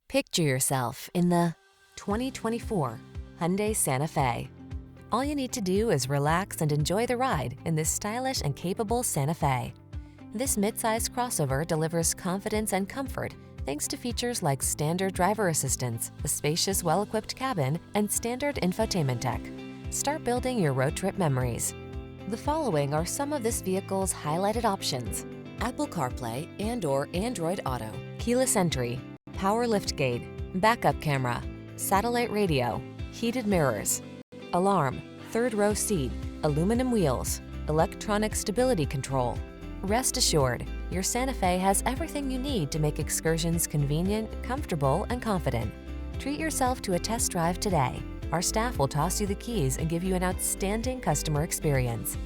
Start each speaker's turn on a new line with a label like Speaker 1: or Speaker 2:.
Speaker 1: Picture yourself in the 2024 Hyundai Santa Fe. All you need to do is relax and enjoy the ride in this stylish and capable Santa Fe. This midsize crossover delivers confidence and comfort thanks to features like standard driver assistance, a spacious, well-equipped cabin, and standard infotainment tech. Start building your road trip memories. The following are some of this vehicle's highlighted options: Apple CarPlay and/or Android Auto, keyless entry, power liftgate, backup camera, satellite radio, heated mirrors, alarm, third row seat, aluminum wheels, electronic stability control. Rest assured, your Santa Fe has everything you need to make excursions convenient, comfortable, and confident. Treat yourself to a test drive today. Our staff will toss you the keys and give you an outstanding customer experience.